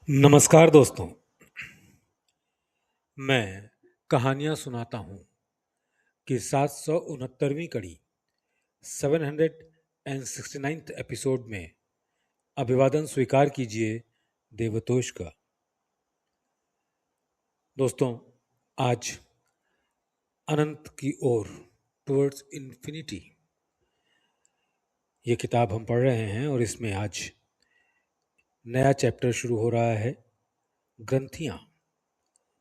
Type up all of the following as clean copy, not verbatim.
नमस्कार दोस्तों। मैं कहानियां सुनाता हूं कि 769वीं कड़ी 769th एपिसोड में अभिवादन स्वीकार कीजिए देवतोष का। दोस्तों, आज अनंत की ओर, टुवर्ड्स इन्फिनिटी, ये किताब हम पढ़ रहे हैं और इसमें आज नया चैप्टर शुरू हो रहा है, ग्रंथियां,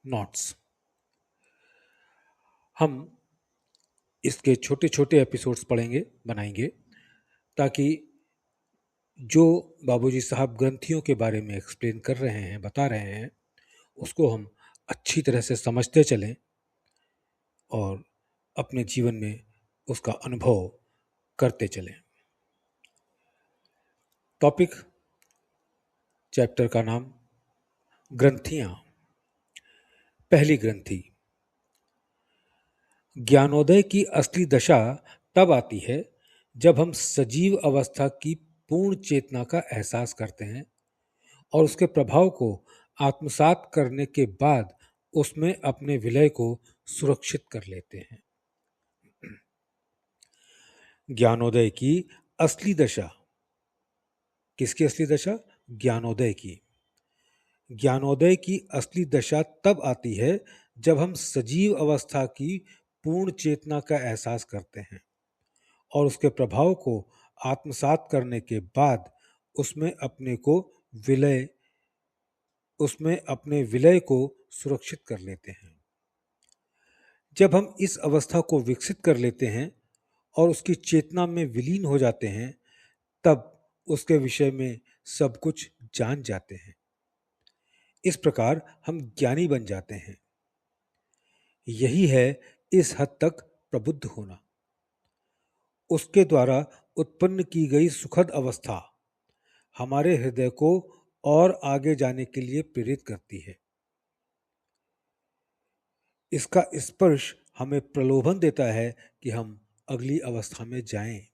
नॉट्स। हम इसके छोटे छोटे एपिसोड्स पढ़ेंगे, बनाएंगे, ताकि जो बाबूजी साहब ग्रंथियों के बारे में एक्सप्लेन कर रहे हैं, बता रहे हैं, उसको हम अच्छी तरह से समझते चलें और अपने जीवन में उसका अनुभव करते चलें। टॉपिक, चैप्टर का नाम ग्रंथियां। पहली ग्रंथि। ज्ञानोदय की असली दशा तब आती है जब हम सजीव अवस्था की पूर्ण चेतना का एहसास करते हैं और उसके प्रभाव को आत्मसात करने के बाद उसमें अपने विलय को सुरक्षित कर लेते हैं। ज्ञानोदय की असली दशा। किसकी असली दशा? ज्ञानोदय की। ज्ञानोदय की असली दशा तब आती है जब हम सजीव अवस्था की पूर्ण चेतना का एहसास करते हैं और उसके प्रभाव को आत्मसात करने के बाद विलय उसमें अपने विलय को सुरक्षित कर लेते हैं। जब हम इस अवस्था को विकसित कर लेते हैं और उसकी चेतना में विलीन हो जाते हैं, तब उसके विषय में सब कुछ जान जाते हैं। इस प्रकार हम ज्ञानी बन जाते हैं। यही है इस हद तक प्रबुद्ध होना। उसके द्वारा उत्पन्न की गई सुखद अवस्था हमारे हृदय को और आगे जाने के लिए प्रेरित करती है। इसका स्पर्श हमें प्रलोभन देता है कि हम अगली अवस्था में जाएं।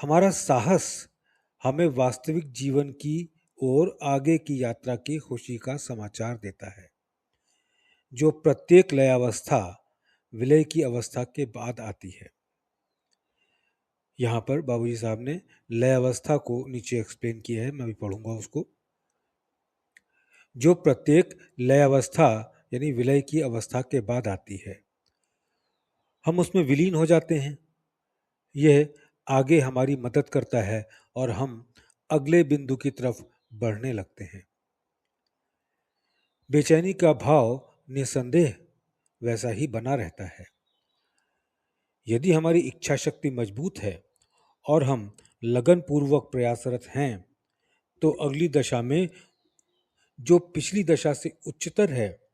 हमारा साहस हमें वास्तविक जीवन की और आगे की यात्रा की खुशी का समाचार देता है, जो प्रत्येक लयावस्था विलय की अवस्था के बाद आती है। यहाँ पर बाबूजी साहब ने लय अवस्था को नीचे एक्सप्लेन किया है, मैं भी पढ़ूंगा उसको। जो प्रत्येक लय अवस्था यानी विलय की अवस्था के बाद आती है, हम उसमें विलीन हो जाते हैं। यह आगे हमारी मदद करता है और हम अगले बिंदु की तरफ बढ़ने लगते हैं। बेचैनी का भाव निसंदेह वैसा ही बना रहता है। यदि हमारी इच्छा शक्ति मजबूत है और हम लगन पूर्वक प्रयासरत हैं, तो अगली दशा में, जो पिछली दशा से उच्चतर है,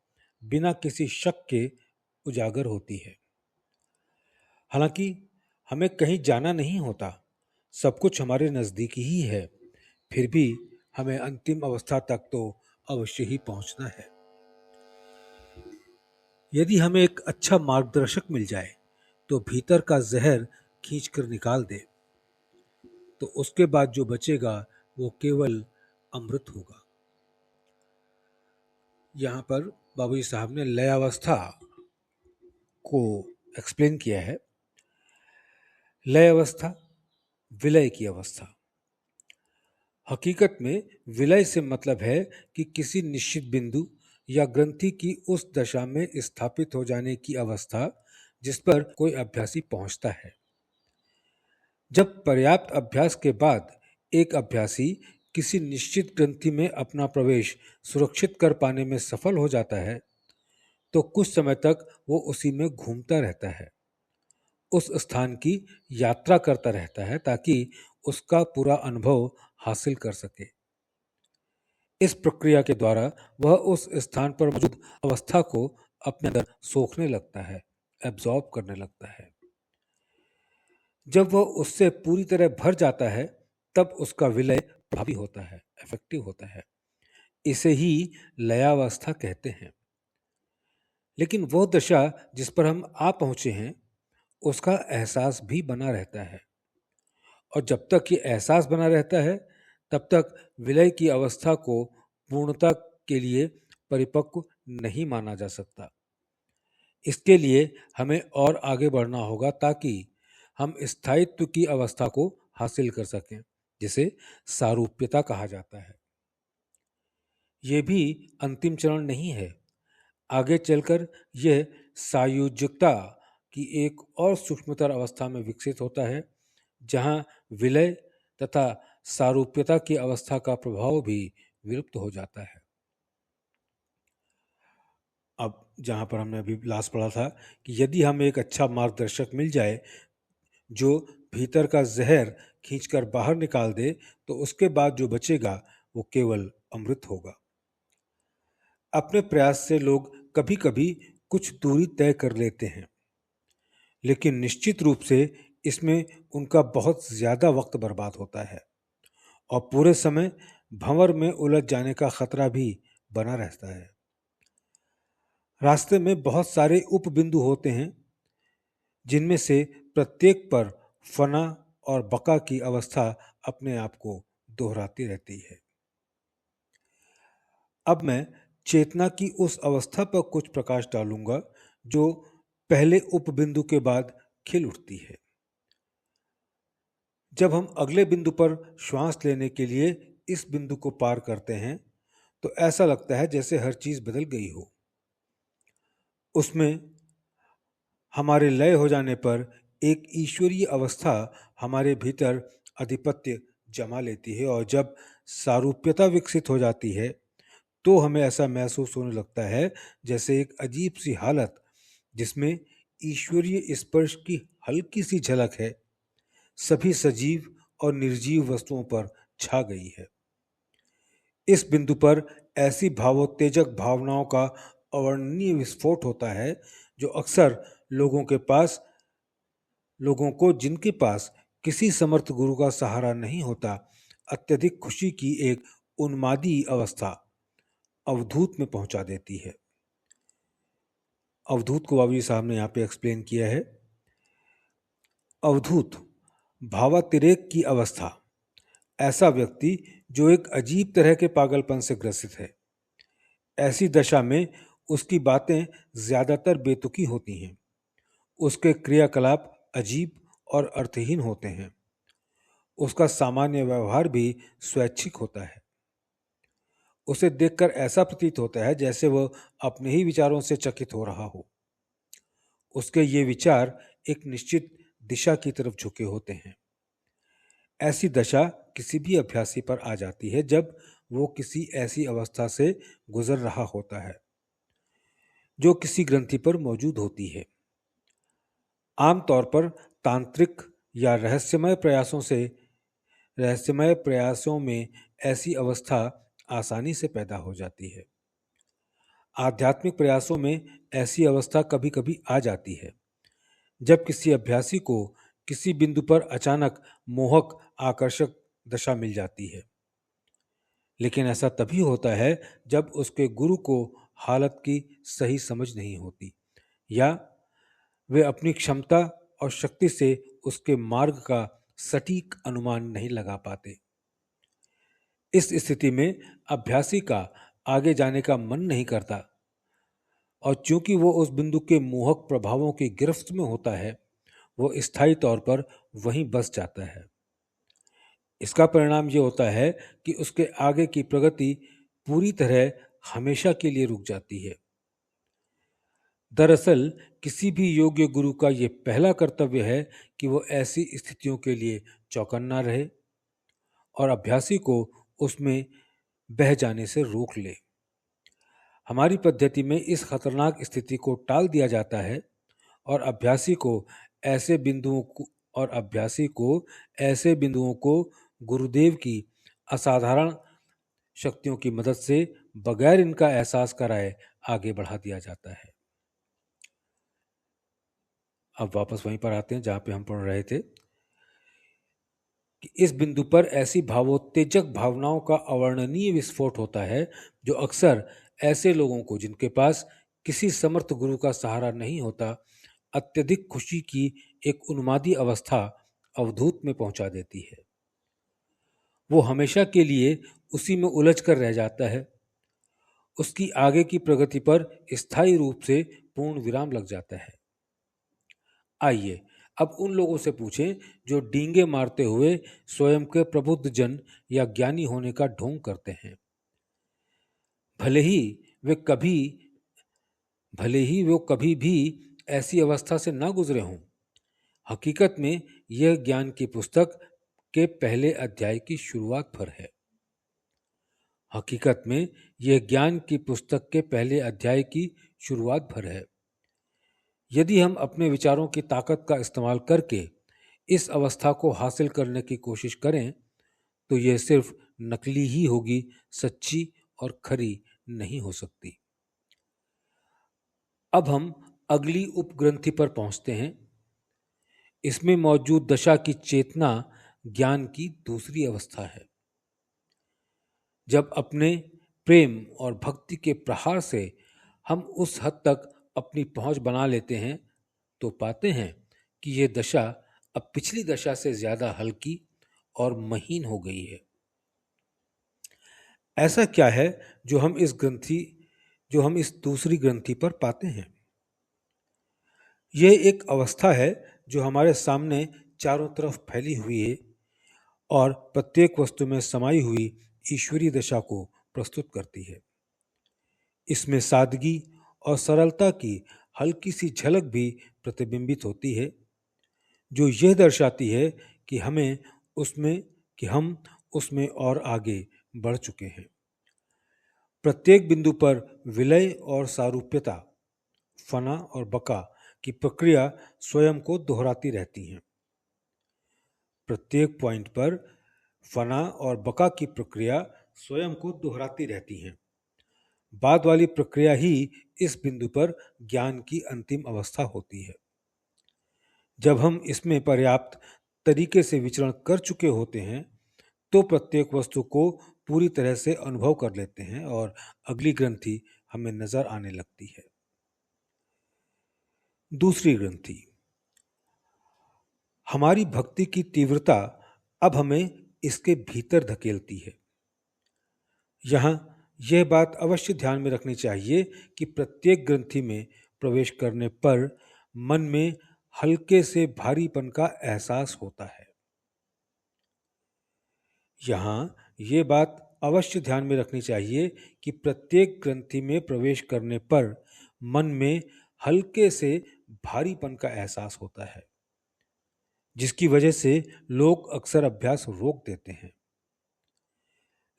बिना किसी शक के उजागर होती है। हालांकि हमें कहीं जाना नहीं होता, सब कुछ हमारे नजदीक ही है, फिर भी हमें अंतिम अवस्था तक तो अवश्य ही पहुंचना है। यदि हमें एक अच्छा मार्गदर्शक मिल जाए तो भीतर का जहर खींच कर निकाल दे, तो उसके बाद जो बचेगा वो केवल अमृत होगा। यहाँ पर बाबूजी साहब ने लय अवस्था को एक्सप्लेन किया है। लय अवस्था, विलय की अवस्था। हकीकत में विलय से मतलब है कि किसी निश्चित बिंदु या ग्रंथि की उस दशा में स्थापित हो जाने की अवस्था जिस पर कोई अभ्यासी पहुंचता है। जब पर्याप्त अभ्यास के बाद एक अभ्यासी किसी निश्चित ग्रंथि में अपना प्रवेश सुरक्षित कर पाने में सफल हो जाता है, तो कुछ समय तक वो उसी में घूमता रहता है, उस स्थान की यात्रा करता रहता है, ताकि उसका पूरा अनुभव हासिल कर सके। इस प्रक्रिया के द्वारा वह उस स्थान पर मौजूद अवस्था को अपने अंदर सोखने लगता है, एब्जॉर्ब करने लगता है। जब वह उससे पूरी तरह भर जाता है, तब उसका विलय प्रभावी होता है, इफेक्टिव होता है। इसे ही लयावस्था कहते हैं। लेकिन वह दशा जिस पर हम आ पहुंचे हैं, उसका एहसास भी बना रहता है, और जब तक ये एहसास बना रहता है, तब तक विलय की अवस्था को पूर्णता के लिए परिपक्व नहीं माना जा सकता। इसके लिए हमें और आगे बढ़ना होगा ताकि हम स्थायित्व की अवस्था को हासिल कर सकें, जिसे सारूप्यता कहा जाता है। ये भी अंतिम चरण नहीं है। आगे चलकर यह सायुज्यता की एक और सूक्ष्मतर अवस्था में विकसित होता है, जहां विलय तथा सारूप्यता की अवस्था का प्रभाव भी विलुप्त हो जाता है। अब जहां पर हमने अभी लास्ट पढ़ा था कि यदि हमें एक अच्छा मार्गदर्शक मिल जाए जो भीतर का जहर खींचकर बाहर निकाल दे, तो उसके बाद जो बचेगा वो केवल अमृत होगा। अपने प्रयास से लोग कभी कभी कुछ दूरी तय कर लेते हैं, लेकिन निश्चित रूप से इसमें उनका बहुत ज्यादा वक्त बर्बाद होता है और पूरे समय भंवर में उलझ जाने का खतरा भी बना रहता है। रास्ते में बहुत सारे उपबिंदु होते हैं, जिनमें से प्रत्येक पर फना और बका की अवस्था अपने आप को दोहराती रहती है। अब मैं चेतना की उस अवस्था पर कुछ प्रकाश डालूंगा जो पहले उपबिंदु के बाद खिल उठती है। जब हम अगले बिंदु पर श्वास लेने के लिए इस बिंदु को पार करते हैं, तो ऐसा लगता है जैसे हर चीज बदल गई हो। उसमें हमारे लय हो जाने पर एक ईश्वरीय अवस्था हमारे भीतर आधिपत्य जमा लेती है और जब सारूप्यता विकसित हो जाती है, तो हमें ऐसा महसूस होने लगता है जैसे एक अजीब सी हालत जिसमें ईश्वरीय स्पर्श की हल्की सी झलक है, सभी सजीव और निर्जीव वस्तुओं पर छा गई है। इस बिंदु पर ऐसी भावोत्तेजक भावनाओं का अवर्णनीय विस्फोट होता है जो अक्सर लोगों को जिनके पास किसी समर्थ गुरु का सहारा नहीं होता, अत्यधिक खुशी की एक उन्मादी अवस्था अवधूत में पहुंचा देती है। अवधूत को बाबूजी साहब ने यहाँ पे एक्सप्लेन किया है। अवधूत भावातिरेक की अवस्था, ऐसा व्यक्ति जो एक अजीब तरह के पागलपन से ग्रसित है। ऐसी दशा में उसकी बातें ज्यादातर बेतुकी होती हैं, उसके क्रियाकलाप अजीब और अर्थहीन होते हैं, उसका सामान्य व्यवहार भी स्वैच्छिक होता है। उसे देखकर ऐसा प्रतीत होता है जैसे वह अपने ही विचारों से चकित हो रहा हो। उसके ये विचार एक निश्चित दिशा की तरफ झुके होते हैं। ऐसी दशा किसी भी अभ्यासी पर आ जाती है जब वो किसी ऐसी अवस्था से गुजर रहा होता है जो किसी ग्रंथि पर मौजूद होती है। आमतौर पर तांत्रिक या रहस्यमय प्रयासों में ऐसी अवस्था आसानी से पैदा हो जाती है। आध्यात्मिक प्रयासों में ऐसी अवस्था कभी कभी आ जाती है जब किसी अभ्यासी को किसी बिंदु पर अचानक मोहक आकर्षक दशा मिल जाती है, लेकिन ऐसा तभी होता है जब उसके गुरु को हालत की सही समझ नहीं होती या वे अपनी क्षमता और शक्ति से उसके मार्ग का सटीक अनुमान नहीं लगा पाते। इस स्थिति में अभ्यासी का आगे जाने का मन नहीं करता और चूंकि वो उस बिंदु के मोहक प्रभावों की गिरफ्त में होता है, वो स्थायी तौर पर वहीं बस जाता है। इसका परिणाम ये होता है कि उसके आगे की प्रगति पूरी तरह हमेशा के लिए रुक जाती है। दरअसल किसी भी योग्य गुरु का ये पहला कर्तव्य है कि वो ऐसी स्थितियों के लिए चौकन्ना रहे और अभ्यासी को उसमें बह जाने से रोक ले। हमारी पद्धति में इस खतरनाक स्थिति को टाल दिया जाता है और ऐसे बिंदुओं को ऐसे बिंदुओं को गुरुदेव की असाधारण शक्तियों की मदद से बगैर इनका एहसास कराए आगे बढ़ा दिया जाता है। अब वापस वहीं पर आते हैं जहां पे हम पढ़ रहे थे कि इस बिंदु पर ऐसी भावोत्तेजक भावनाओं का अवर्णनीय विस्फोट होता है जो अक्सर ऐसे लोगों को जिनके पास किसी समर्थ गुरु का सहारा नहीं होता, अत्यधिक खुशी की एक उन्मादी अवस्था अवधूत में पहुंचा देती है। वो हमेशा के लिए उसी में उलझ कर रह जाता है। उसकी आगे की प्रगति पर स्थायी रूप से पूर्ण विराम लग जाता है। आइए अब उन लोगों से पूछें जो डींगे मारते हुए स्वयं के प्रबुद्ध जन या ज्ञानी होने का ढोंग करते हैं। भले ही वे कभी भले ही वो कभी भी ऐसी अवस्था से ना गुजरे हों, हकीकत में यह ज्ञान की पुस्तक के पहले अध्याय की शुरुआत पर है। हकीकत में यह ज्ञान की पुस्तक के पहले अध्याय की शुरुआत भर है। यदि हम अपने विचारों की ताकत का इस्तेमाल करके इस अवस्था को हासिल करने की कोशिश करें तो यह सिर्फ नकली ही होगी, सच्ची और खरी नहीं हो सकती। अब हम अगली उपग्रंथि पर पहुंचते हैं। इसमें मौजूद दशा की चेतना ज्ञान की दूसरी अवस्था है। जब अपने प्रेम और भक्ति के प्रहार से हम उस हद तक अपनी पहुंच बना लेते हैं तो पाते हैं कि यह दशा अब पिछली दशा से ज्यादा हल्की और महीन हो गई है। ऐसा क्या है जो हम इस दूसरी ग्रंथि पर पाते हैं? यह एक अवस्था है जो हमारे सामने चारों तरफ फैली हुई है और प्रत्येक वस्तु में समाई हुई ईश्वरीय दशा को प्रस्तुत करती है। इसमें सादगी और सरलता की हल्की सी झलक भी प्रतिबिंबित होती है, जो यह दर्शाती है कि हम उसमें और आगे बढ़ चुके हैं। प्रत्येक बिंदु पर विलय और सारूप्यता, फना और बका की प्रक्रिया स्वयं को दोहराती रहती हैं। प्रत्येक पॉइंट पर फना और बका की प्रक्रिया स्वयं को दोहराती रहती हैं। बाद वाली प्रक्रिया ही इस बिंदु पर ज्ञान की अंतिम अवस्था होती है। जब हम इसमें पर्याप्त तरीके से विचरण कर चुके होते हैं तो प्रत्येक वस्तु को पूरी तरह से अनुभव कर लेते हैं और अगली ग्रंथि हमें नजर आने लगती है। दूसरी ग्रंथि। हमारी भक्ति की तीव्रता अब हमें इसके भीतर धकेलती है। यहाँ यह बात अवश्य ध्यान में रखनी चाहिए कि प्रत्येक ग्रंथि में प्रवेश करने पर मन में हल्के से भारीपन का एहसास होता है। यहाँ यह बात अवश्य ध्यान में रखनी चाहिए कि प्रत्येक ग्रंथि में प्रवेश करने पर मन में हल्के से भारीपन का एहसास होता है, जिसकी वजह से लोग अक्सर अभ्यास रोक देते हैं।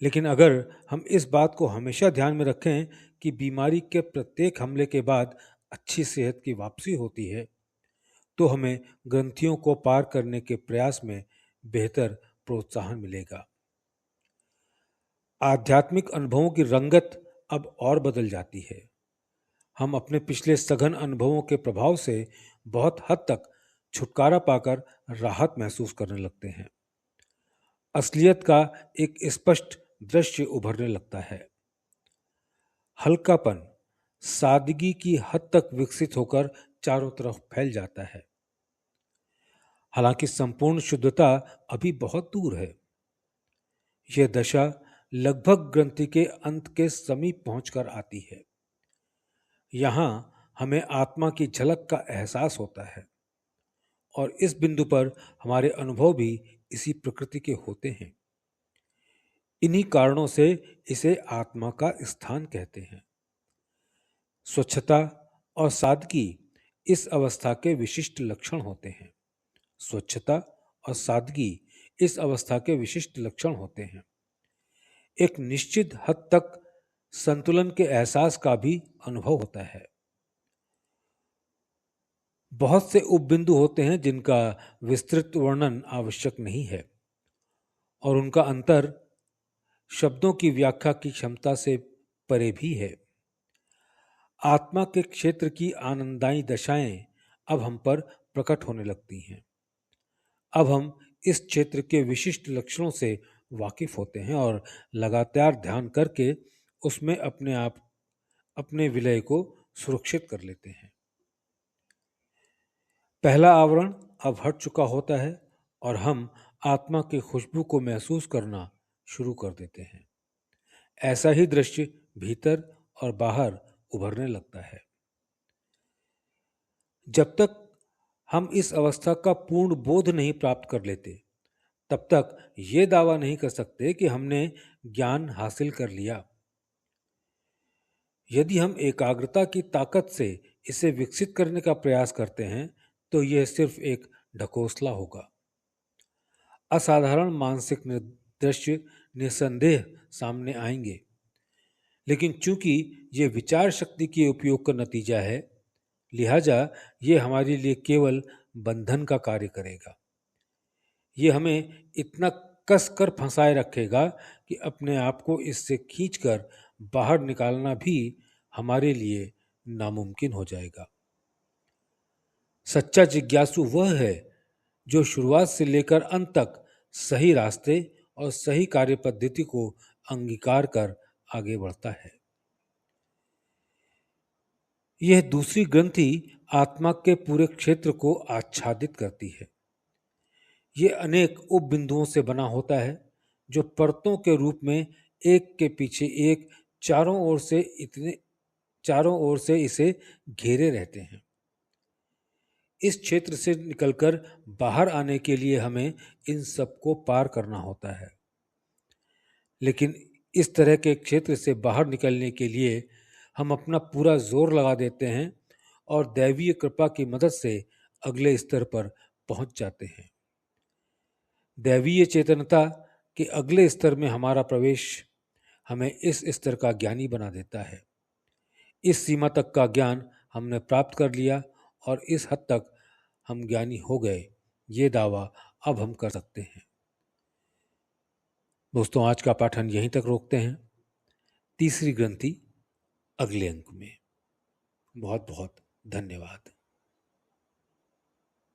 लेकिन अगर हम इस बात को हमेशा ध्यान में रखें कि बीमारी के प्रत्येक हमले के बाद अच्छी सेहत की वापसी होती है, तो हमें ग्रंथियों को पार करने के प्रयास में बेहतर प्रोत्साहन मिलेगा। आध्यात्मिक अनुभवों की रंगत अब और बदल जाती है। हम अपने पिछले सघन अनुभवों के प्रभाव से बहुत हद तक छुटकारा पाकर राहत महसूस करने लगते हैं। असलियत का एक स्पष्ट दृश्य उभरने लगता है। हल्कापन सादगी की हद तक विकसित होकर चारों तरफ फैल जाता है। हालांकि संपूर्ण शुद्धता अभी बहुत दूर है। यह दशा लगभग ग्रंथि के अंत के समीप पहुंचकर आती है। यहां हमें आत्मा की झलक का एहसास होता है और इस बिंदु पर हमारे अनुभव भी इसी प्रकृति के होते हैं। इन्हीं कारणों से इसे आत्मा का स्थान कहते हैं। स्वच्छता और सादगी इस अवस्था के विशिष्ट लक्षण होते हैं। स्वच्छता और सादगी इस अवस्था के विशिष्ट लक्षण होते हैं। एक निश्चित हद तक संतुलन के एहसास का भी अनुभव होता है। बहुत से उपबिंदु होते हैं जिनका विस्तृत वर्णन आवश्यक नहीं है और उनका अंतर शब्दों की व्याख्या की क्षमता से परे भी है। आत्मा के क्षेत्र की आनंददायी दशाएं अब हम पर प्रकट होने लगती हैं। अब हम इस क्षेत्र के विशिष्ट लक्षणों से वाकिफ होते हैं और लगातार ध्यान करके उसमें अपने विलय को सुरक्षित कर लेते हैं। पहला आवरण अब हट चुका होता है और हम आत्मा की खुशबू को महसूस करना शुरू कर देते हैं। ऐसा ही दृश्य भीतर और बाहर उभरने लगता है। जब तक हम इस अवस्था का पूर्ण बोध नहीं प्राप्त कर लेते, तब तक ये दावा नहीं कर सकते कि हमने ज्ञान हासिल कर लिया। यदि हम एकाग्रता की ताकत से इसे विकसित करने का प्रयास करते हैं, तो यह सिर्फ एक ढकोसला होगा। असाधारण मानसिक दृश्य निसंदेह सामने आएंगे, लेकिन चूंकि ये विचार शक्ति के उपयोग का नतीजा है, लिहाजा ये हमारे लिए केवल बंधन का कार्य करेगा। ये हमें इतना कस कर फंसाए रखेगा कि अपने आप को इससे खींचकर बाहर निकालना भी हमारे लिए नामुमकिन हो जाएगा। सच्चा जिज्ञासु वह है जो शुरुआत से लेकर अंत तक सही रास्ते और सही कार्य पद्धति को अंगीकार कर आगे बढ़ता है। यह दूसरी ग्रंथि आत्मा के पूरे क्षेत्र को आच्छादित करती है। यह अनेक उप बिंदुओं से बना होता है जो परतों के रूप में एक के पीछे एक चारों ओर से इसे घेरे रहते हैं। इस क्षेत्र से निकलकर बाहर आने के लिए हमें इन सबको पार करना होता है। लेकिन इस तरह के क्षेत्र से बाहर निकलने के लिए हम अपना पूरा जोर लगा देते हैं और दैवीय कृपा की मदद से अगले स्तर पर पहुंच जाते हैं। दैवीय चेतनता के अगले स्तर में हमारा प्रवेश हमें इस स्तर का ज्ञानी बना देता है। इस सीमा तक का ज्ञान हमने प्राप्त कर लिया और इस हद तक हम ज्ञानी हो गए, ये दावा अब हम कर सकते हैं। दोस्तों, आज का पाठन यहीं तक रोकते हैं। तीसरी ग्रंथि अगले अंक में। बहुत बहुत धन्यवाद।